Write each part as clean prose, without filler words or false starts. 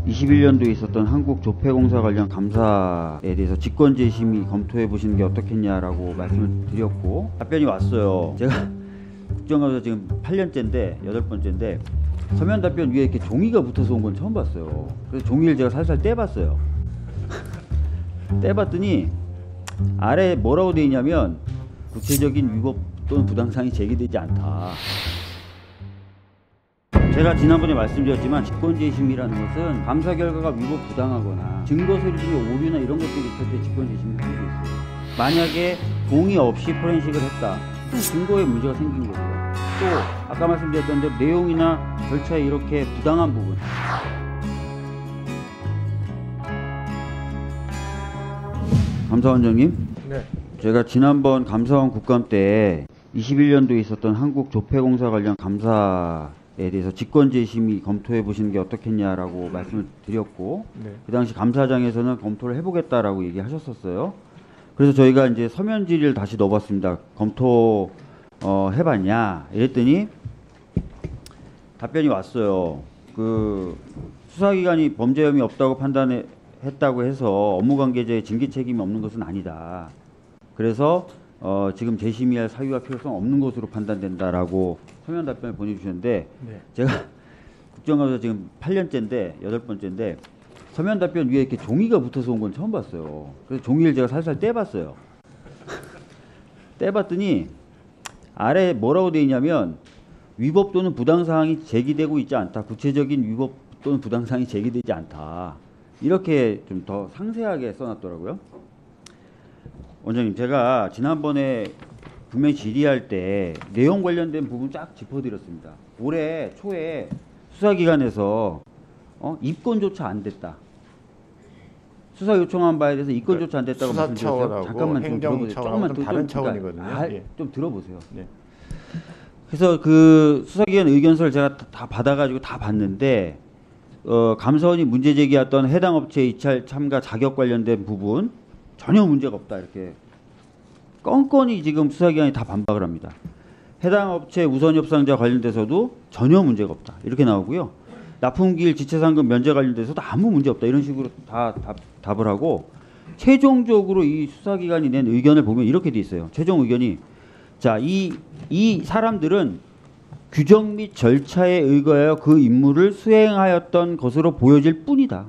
21년도에 있었던 한국조폐공사 관련 감사에 대해서 직권재심이 검토해 보시는 게 어떻겠냐라고 말씀을 드렸고 답변이 왔어요. 제가 국정감사 지금 8년째인데 8번째인데 서면 답변 위에 이렇게 종이가 붙어서 온 건 처음 봤어요. 그래서 종이를 제가 살살 떼봤어요. 떼봤더니 아래 뭐라고 되어 있냐면 구체적인 위법 또는 부당사항이 제기되지 않다. 제가 지난번에 말씀드렸지만 직권재심이라는 것은 감사 결과가 위법 부당하거나 증거 서류 중에 오류나 이런 것들이 있을 때 직권재심이 하게 돼 있어요. 만약에 동의 없이 포렌식을 했다. 또 증거에 문제가 생긴 거고요. 또 아까 말씀드렸던 대로 내용이나 절차에 이렇게 부당한 부분. 감사원장님, 네. 제가 지난번 감사원 국감 때 21년도에 있었던 한국조폐공사 관련 감사에 대해서 직권재심이 검토해 보시는 게 어떻겠냐라고 말씀을 드렸고, 네. 그 당시 감사장에서는 검토를 해보겠다라고 얘기하셨었어요. 그래서 저희가 이제 서면 질의를 다시 넣어봤습니다. 검토 해봤냐 이랬더니 답변이 왔어요. 그 수사기관이 범죄 혐의 없다고 판단했다고 해서 업무관계자의 징계 책임이 없는 것은 아니다. 그래서 지금 재심의할 사유와 필요성 없는 것으로 판단된다라고 서면 답변을 보내주셨는데, 네. 제가 국정감사 지금 8년째인데 8번째인데 서면 답변 위에 이렇게 종이가 붙어서 온 건 처음 봤어요. 그래서 종이를 제가 살살 떼봤어요. 떼봤더니 아래 뭐라고 되어 있냐면 위법 또는 부당사항이 제기되고 있지 않다. 구체적인 위법 또는 부당사항이 제기되지 않다. 이렇게 좀 더 상세하게 써놨더라고요. 원장님, 제가 지난번에 분명히 질의할 때 내용 관련된 부분 쫙 짚어드렸습니다. 올해 초에 수사기관에서 입건조차 안 됐다. 수사 요청한 바에 대해서 입건조차 안 됐다고 수사 말씀드렸어요. 차원하고 잠깐만 좀 행정 들어보세요. 차원하고 좀 다른 그러니까 차원이거든요. 예. 좀 들어보세요. 네. 그래서 그 수사기관 의견서를 제가 다 받아가지고 다 봤는데 감사원이 문제 제기했던 해당 업체의 입찰 참가 자격 관련된 부분 전혀 문제가 없다 이렇게 건건이 지금 수사기관이 다 반박을 합니다. 해당 업체 우선 협상자 관련돼서도 전혀 문제가 없다 이렇게 나오고요. 납품기일 지체상금 면제 관련돼서도 아무 문제 없다 이런 식으로 다 답을 하고, 최종적으로 이 수사기관이 낸 의견을 보면 이렇게 돼 있어요. 최종 의견이 자, 이 사람들은 규정 및 절차에 의거하여 그 임무를 수행하였던 것으로 보여질 뿐이다.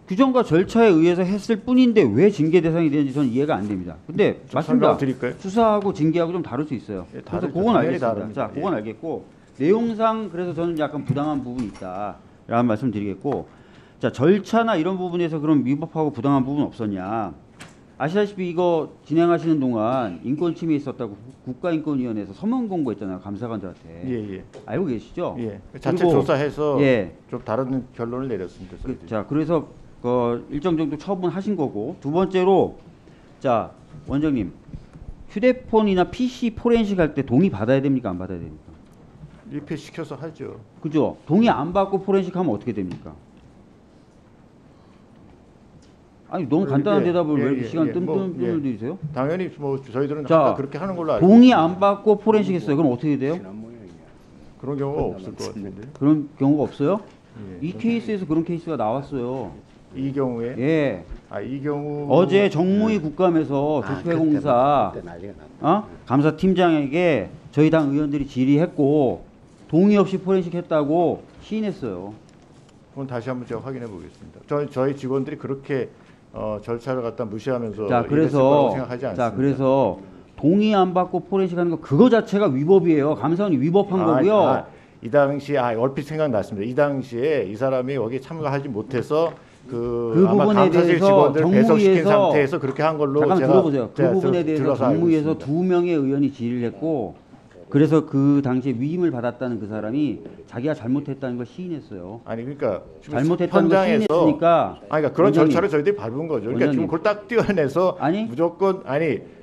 규정과 절차에 의해서 했을 뿐인데 왜 징계 대상이 되는지 저는 이해가 안 됩니다. 근데 맞습니다. 드릴까요? 수사하고 징계하고 좀 다를 수 있어요. 예, 그래서 다르죠. 그건 알겠습니다. 다릅니다. 자, 그건 알겠고, 내용상 그래서 저는 약간 부당한 부분이 있다라는 말씀 드리겠고, 자, 절차나 이런 부분에서 그럼 위법하고 부당한 부분 없었냐? 아시다시피 이거 진행하시는 동안 인권 침해 있었다고 국가인권위원회에서 서면 공고했잖아요. 감사관들한테. 예, 예. 알고 계시죠? 예. 자체 그리고, 조사해서 예. 좀 다른 결론을 내렸습니다. 자, 그래서 일정 정도 처분하신 거고, 두 번째로, 자, 원장님, 휴대폰이나 PC 포렌식 할 때 동의 받아야 됩니까? 안 받아야 됩니까? 리필 시켜서 하죠. 그죠? 동의 안 받고 포렌식 하면 어떻게 됩니까? 아니, 너무 간단한 대답을 왜 이렇게 시간 뜸뜸 들이세요? 당연히 뭐 저희들은 자, 아까 그렇게 하는 걸로 알고 동의 안 받고 포렌식 했어요. 그럼 어떻게 돼요? 그런 경우가 없을 것 같은데. 그런 경우가 없어요? 예. 이 케이스에서 그런 케이스가 나왔어요. 이 경우에 예. 이 경우 어제 정무위 국감에서 조폐공사 감사팀장에게 저희 당 의원들이 질의했고 동의 없이 포렌식 했다고 시인했어요. 그건 다시 한번 제가 확인해 보겠습니다. 저희 직원들이 그렇게 절차를 갖다 무시하면서 자, 이랬을 거라고 생각하지 않습니다. 자, 그래서 동의 안 받고 포렌식 하는 거 그거 자체가 위법이에요. 감사원이 위법한 거고요. 이 당시에 얼핏 생각났습니다. 이 당시에 이 사람이 여기 참가하지 못해서 그 아마 부분에 감사실 대해서 직원들 배석시킨 정무위에서 상태에서 그렇게 한 걸로 잠깐 제가 들어보세요. 그 부분에 대해서 들어서 알고 정무위에서 있습니다. 2명의 의원이 질의를 했고, 그래서 그 당시에 위임을 받았다는 그 사람이 자기가 잘못했다는 걸 시인했어요. 아니 그러니까 지금 잘못했다는 걸 현장에서 시인했으니까. 그러니까 그런 원장님, 절차를 저희들이 밟은 거죠. 그러니까 원장님. 지금 그걸 딱 띄어내서 아니, 무조건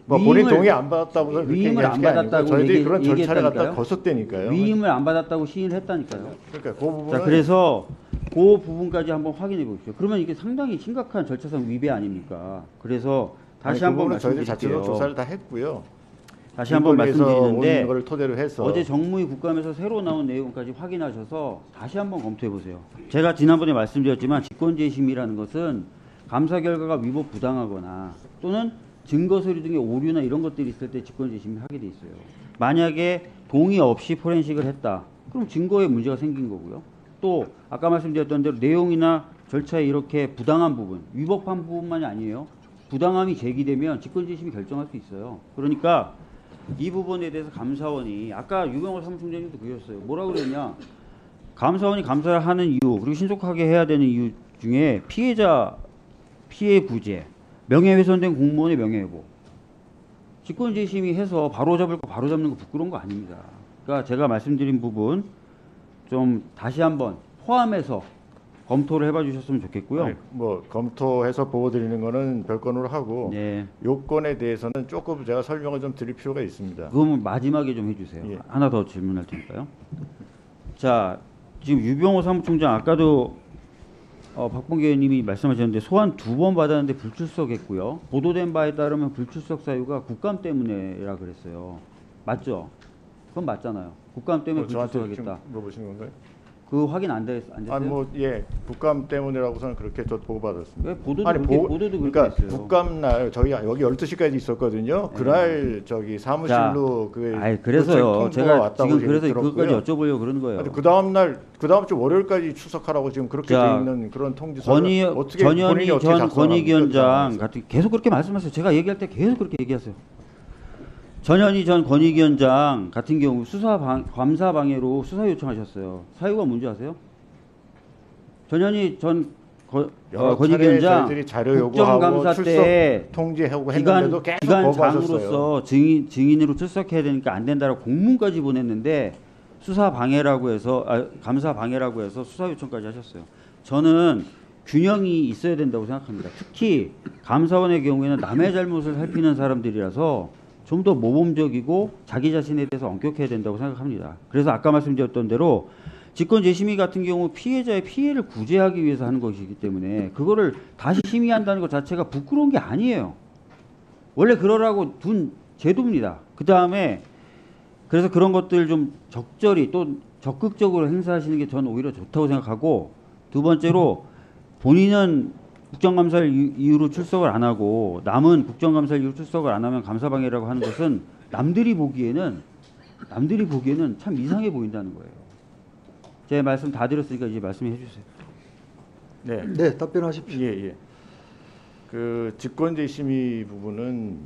뭐 본인 동의 안 받았다고 그렇게 위임을 안 얘기하는 게 아니고 받았다고 저희들이 그런 절차를 갖다 얘기했다니까요. 거쳤다니까요. 위임을 안 받았다고 시인을 했다니까요. 그러니까 그 부분은 자, 그래서 그 부분까지 한번 확인해 보십시오. 그러면 이게 상당히 심각한 절차상 위배 아닙니까? 그래서 다시 그 한번 부분은 저희들 말씀드릴게요. 자체로 조사를 다 했고요. 다시 한번 말씀드리는데 오는 걸 토대로 해서 어제 정무위 국감에서 새로 나온 내용까지 확인하셔서 다시 한번 검토해 보세요. 제가 지난번에 말씀드렸지만 직권재심이라는 것은 감사 결과가 위법 부당하거나 또는 증거 서류 등의 오류나 이런 것들이 있을 때 직권재심을 하게 돼 있어요. 만약에 동의 없이 포렌식을 했다. 그럼 증거에 문제가 생긴 거고요. 또 아까 말씀드렸던 대로 내용이나 절차에 이렇게 부당한 부분, 위법한 부분만이 아니에요. 부당함이 제기되면 직권재심이 결정할 수 있어요. 그러니까 이 부분에 대해서 감사원이 아까 유병호 사무총장님도 그랬어요. 뭐라고 그랬냐? 감사원이 감사를 하는 이유 그리고 신속하게 해야 되는 이유 중에 피해자 피해 구제, 명예훼손된 공무원의 명예회복, 직권재심이 해서 바로잡을 거 바로잡는 거 부끄러운 거 아닙니다. 그러니까 제가 말씀드린 부분 좀 다시 한번 포함해서 검토를 해봐 주셨으면 좋겠고요. 아니, 뭐 검토해서 보고 드리는 거는 별건으로 하고 네. 요건에 대해서는 조금 제가 설명을 좀 드릴 필요가 있습니다. 그러면 마지막에 좀 해주세요. 예. 하나 더 질문할 테니까요. 자, 지금 유병호 사무총장 아까도 박봉계 의원님이 말씀하셨는데 소환 2번 받았는데 불출석했고요. 보도된 바에 따르면 불출석 사유가 국감 때문에라 그랬어요. 맞죠? 그건 맞잖아요. 국감 때문에 저한테 불출석하겠다. 지금 물어보시는 건가요? 그 확인 안 됐어요? 아니 뭐 국감 때문이라고서는 그렇게 저 보고 받았습니다. 왜 보도도 아니, 보도도 그러니까 그렇게 했어요. 국감 날 저희 여기 12시까지 있었거든요. 그날 저기 사무실로 그래서요. 제가 지금 그래서 들었고요. 그것까지 여쭤보려고 그러는 거예요. 그 다음 날, 그 다음 주 월요일까지 출석하라고 지금 그렇게 돼 있는 그런 통지서를 어떻게 전현희 본인이 전 작성합니까? 권익위원장 같은 계속 그렇게 말씀하세요. 제가 얘기할 때 계속 그렇게 얘기하세요. 전현희 전 권익위원장 같은 경우 감사 방해로 수사 요청하셨어요. 사유가 뭔지 아세요? 전현희 전 권익위원장 저희들이 자료 국정감사 요구하고 때 통지하고 했는데도 계속 거부하셨어요. 기관장으로서 증인으로 출석해야 되니까 안 된다라고 공문까지 보냈는데 수사 방해라고 해서 감사 방해라고 해서 수사 요청까지 하셨어요. 저는 균형이 있어야 된다고 생각합니다. 특히 감사원의 경우에는 남의 잘못을 살피는 사람들이라서 좀 더 모범적이고 자기 자신에 대해서 엄격해야 된다고 생각합니다. 그래서 아까 말씀드렸던 대로 직권재심이 같은 경우 피해자의 피해를 구제하기 위해서 하는 것이기 때문에 그거를 다시 심의한다는 것 자체가 부끄러운 게 아니에요. 원래 그러라고 둔 제도입니다. 그 다음에 그래서 그런 것들 좀 적절히 또 적극적으로 행사하시는 게 저는 오히려 좋다고 생각하고, 두 번째로 본인은 국정감사를 이유로 출석을 안 하고 남은 국정감사를 이유로 출석을 안 하면 감사방해라고 하는 것은 남들이 보기에는 참 이상해 보인다는 거예요. 제 말씀 다 드렸으니까 이제 말씀해 주세요. 네, 네, 답변하십시오. 예. 그 직권재심이 부분은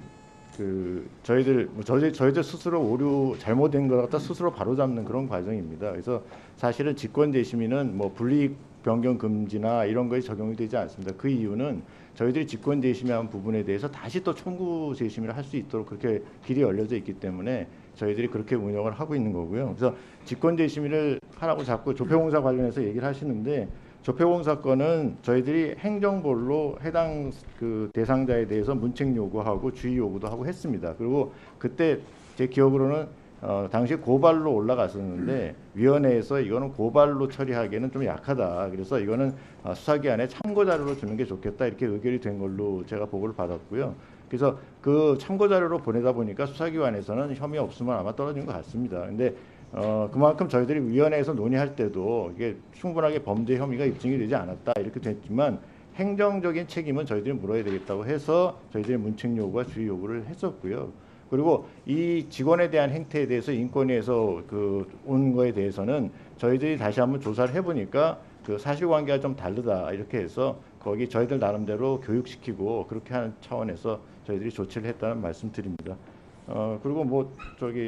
저희들 스스로 오류 잘못된 것 같다 스스로 바로잡는 그런 과정입니다. 그래서 사실은 직권재심이는 뭐 불이익 변경 금지나 이런 것이 적용이 되지 않습니다. 그 이유는 저희들이 직권재심한 부분에 대해서 다시 또 청구 재심을 할 수 있도록 그렇게 길이 열려져 있기 때문에 저희들이 그렇게 운영을 하고 있는 거고요. 그래서 직권재심을 하라고 자꾸 조폐공사 관련해서 얘기를 하시는데, 조폐공사 건은 저희들이 행정벌로 해당 그 대상자에 대해서 문책 요구하고 주의 요구도 하고 했습니다. 그리고 그때 제 기억으로는 당시 고발로 올라갔었는데 위원회에서 이거는 고발로 처리하기에는 좀 약하다. 그래서 이거는 수사기관에 참고 자료로 주는 게 좋겠다. 이렇게 의결이 된 걸로 제가 보고를 받았고요. 그래서 그 참고 자료로 보내다 보니까 수사기관에서는 혐의 없으면 아마 떨어진 것 같습니다. 근데 그만큼 저희들이 위원회에서 논의할 때도 이게 충분하게 범죄 혐의가 입증이 되지 않았다 이렇게 됐지만, 행정적인 책임은 저희들이 물어야 되겠다고 해서 저희들이 문책 요구와 주의 요구를 했었고요. 그리고 이 직원에 대한 행태에 대해서 인권위에서 온 거에 대해서는 저희들이 다시 한번 조사를 해보니까 그 사실관계가 좀 다르다 이렇게 해서 거기 저희들 나름대로 교육시키고 그렇게 하는 차원에서 저희들이 조치를 했다는 말씀드립니다. 그리고 뭐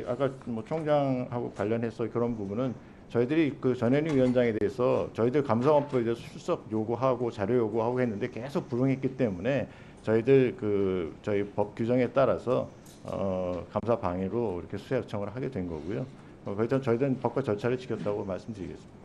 아까 뭐 총장하고 관련해서 그런 부분은 저희들이 그 전현희 위원장에 대해서 저희들 감사원법에 대해서 출석 요구하고 자료 요구하고 했는데 계속 불응했기 때문에 저희들 저희 법 규정에 따라서 감사 방해로 이렇게 수사 요청을 하게 된 거고요. 그래서 저희들은 법과 절차를 지켰다고 말씀드리겠습니다.